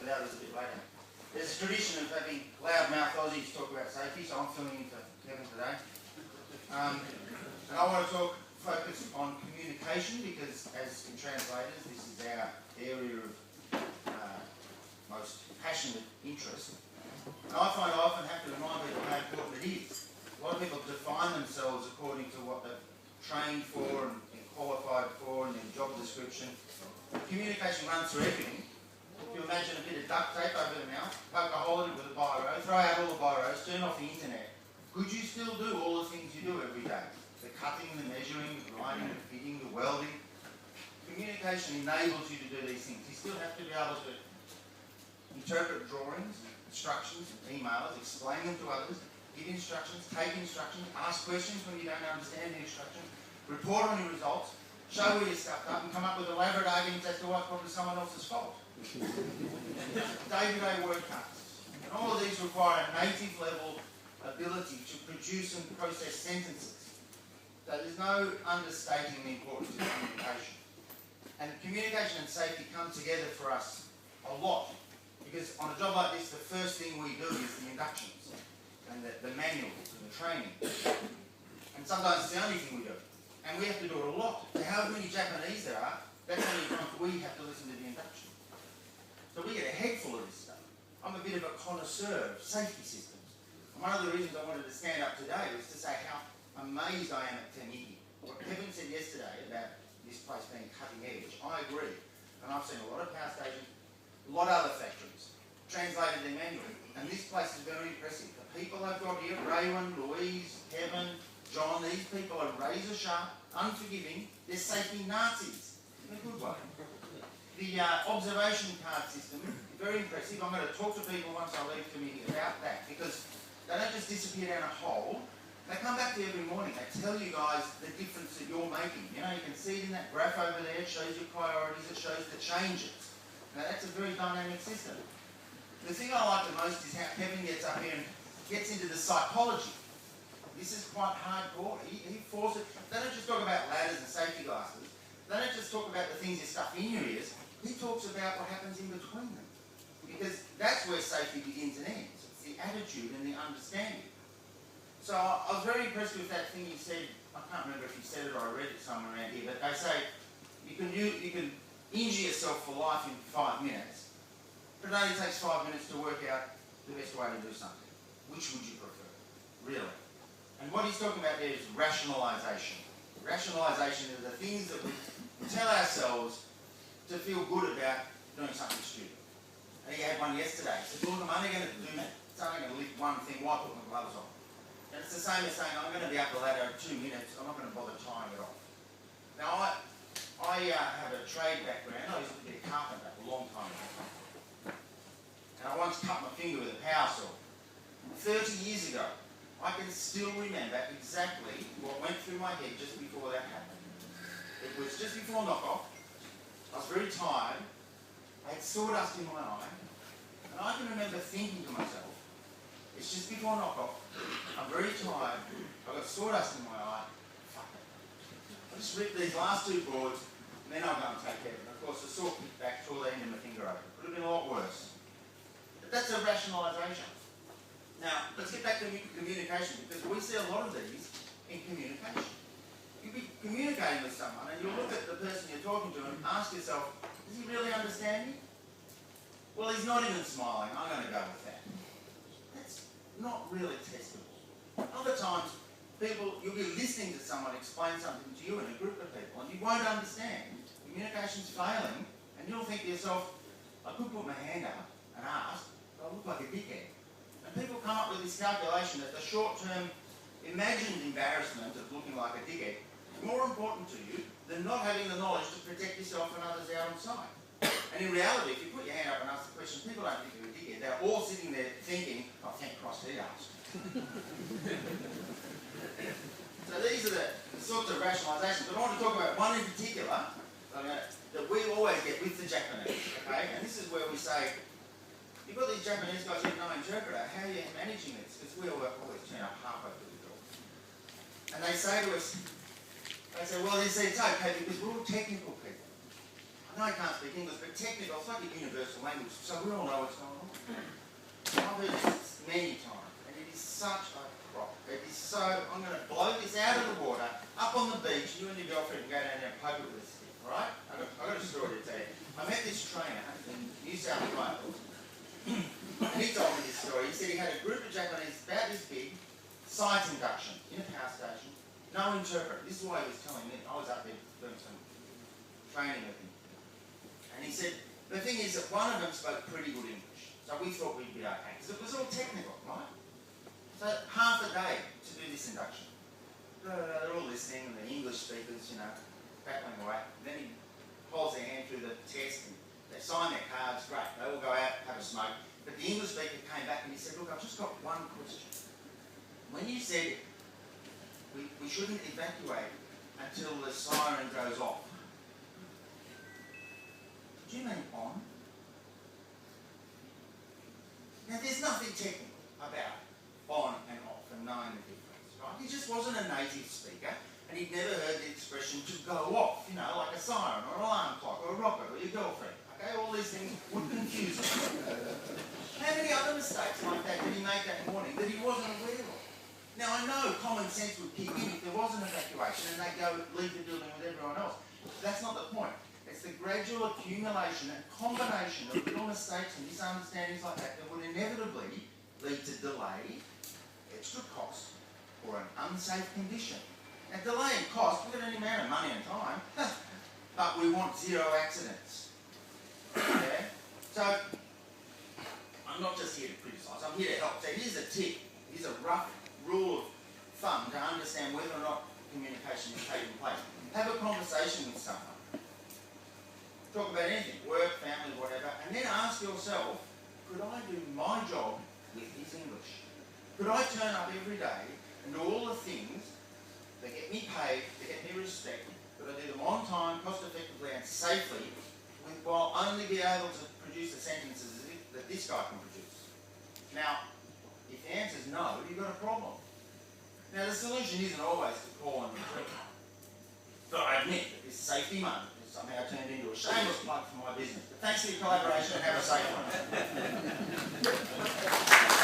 the others a bit later. There's a tradition of having loud-mouthed Aussies talk about safety, so I'm filling in for Kevin today. And I want to focus on communication because, as in translators, this is our area of most passionate interest. And I find I often have to remind people how important it is. A lot of people define themselves according to what they've trained for and qualified for in their job description. Communication runs through everything. If you imagine a bit of duct tape over the mouth, poke a hole in it with a biro, throw out all the biros, turn off the internet. Could you still do all the things you do every day? The cutting, the measuring, the grinding, the fitting, the welding. Communication enables you to do these things. You still have to be able to interpret drawings, instructions, emails, explain them to others, give instructions, take instructions, ask questions when you don't understand the instructions, report on your results, show where you stuffed up and come up with elaborate arguments as to what's probably someone else's fault. Day-to-day work tasks. And all of these require a native level ability to produce and process sentences. So there's no understating the importance of communication. And communication and safety come together for us a lot. Because on a job like this, the first thing we do is the inductions and the manuals and the training. And sometimes it's the only thing we do. And we have to do it a lot. However many Japanese there are, that's how many times we have to listen to the induction. So we get a head full of this stuff. I'm a bit of a connoisseur of safety systems. And one of the reasons I wanted to stand up today was to say how amazed I am at Mihi. What Kevin said yesterday about this place being cutting edge, I agree. And I've seen a lot of power stations, a lot of other factories, translated their manual. And this place is very impressive. The people I've got here, Raywin, Louise, Kevin, John, these people are razor sharp, unforgiving, they're safety Nazis in a good way. The observation card system, very impressive. I'm going to talk to people once I leave committee about that because they don't just disappear down a hole. They come back to you every morning. They tell you guys the difference that you're making. You know, you can see it in that graph over there. It shows your priorities. It shows the changes. Now, that's a very dynamic system. The thing I like the most is how Kevin gets up here and gets into the psychology. This is quite hardcore. He forces. They don't just talk about ladders and safety glasses. They don't just talk about the things you stuff in your ears. He talks about what happens in between them. Because that's where safety begins and ends. It's the attitude and the understanding. So I was very impressed with that thing you said. I can't remember if you said it or I read it somewhere around here, but they say you can injure yourself for life in 5 minutes, but it only takes 5 minutes to work out the best way to do something. Which would you prefer? Really? And what he's talking about there is rationalisation. Rationalisation are the things that we tell ourselves to feel good about doing something stupid. And he had one yesterday. He said, look, I'm only going to do that. It's only going to lift one thing. Why put my gloves on? And it's the same as saying, I'm going to be up the ladder in 2 minutes. I'm not going to bother tying it off. Now, I have a trade background. I used to be a carpenter a long time ago. And I once cut my finger with a power saw. 30 years ago. I can still remember exactly what went through my head just before that happened. It was just before knockoff. I was very tired. I had sawdust in my eye. And I can remember thinking to myself, it's just before knockoff. I'm very tired. I've got sawdust in my eye. Fuck it. I'll just rip these last 2 boards and then I'll go and take care of it. Of course, the saw kicked back, tore the end of my finger open. Could have been a lot worse. But that's a rationalisation. Now, let's get back to communication, because we see a lot of these in communication. You'll be communicating with someone and you'll look at the person you're talking to and ask yourself, does he really understand me? Well, he's not even smiling. I'm going to go with that. That's not really testable. Other times, you'll be listening to someone explain something to you in a group of people and you won't understand. Communication's failing and you'll think to yourself, I could put my hand up and ask, but I look like a dickhead. And people come up with this calculation that the short-term imagined embarrassment of looking like a dickhead is more important to you than not having the knowledge to protect yourself and others out on site. And in reality, if you put your hand up and ask the question, people don't think you're a dickhead. They're all sitting there thinking, oh, thank Christ he asked. So these are the sorts of rationalisations. But I want to talk about one in particular that we always get with the Japanese. Okay? And this is where we say, you've got these Japanese guys who have no interpreter. How are you managing this? Because we always turn up halfway through the door. And they say to us, well, it's okay because we're all technical people. know he can't speak English, but technical, it's like a universal language, so we all know what's going on. I've heard this many times, and it is such a crop. It is so, I'm going to blow this out of the water, up on the beach, you and your girlfriend can go down there and poke it with a stick, alright? I've got a story to tell you. I met this trainer in New South Wales, and he told me this story. He said he had a group of Japanese about this big, science induction in a power station, no interpreter. This is why he was telling me. I was up there doing some training with him. And he said, the thing is that one of them spoke pretty good English. So we thought we'd be okay. Because it was all technical, right? So half a day to do this induction. They're all listening, and the English speakers, you know, battling away. And then he holds their hand through the test, and they sign their cards, great. They all go out, have a smoke. But the English speaker came back and he said, look, I've just got one question. When you said we shouldn't evacuate until the siren goes off, do you mean on? Now, there's nothing technical about on and off and knowing the difference, right? He just wasn't a native speaker, and he'd never heard the expression to go off, you know, like a siren or an alarm clock or a rocket or your girlfriend. Okay, all these things would confuse him. How many other mistakes like that did he make that morning that he wasn't aware of? Now, I know common sense would kick in if there was an evacuation and they'd go leave the building with everyone else. But that's not the point. It's the gradual accumulation and combination of little mistakes and misunderstandings like that that would inevitably lead to delay, extra cost, or an unsafe condition. Now, delay and cost, we've got any amount of money and time, but we want zero accidents. Yeah? So, I'm not just here to criticise, I'm here to help. So here's a tip, here's a rough rule of thumb to understand whether or not communication is taking place. Have a conversation with someone. Talk about anything, work, family, whatever, and then ask yourself, could I do my job with his English? Could I turn up every day and do all the things that get me paid, that get me respect, could I do them on time, cost effectively and safely, while only be able to produce the sentences that this guy can produce? Now, if the answer is no, you've got a problem. Now, the solution isn't always to call and retreat. But I admit that this safety month has somehow turned into a shameless plug for my business. But thanks for your collaboration and have a safe one.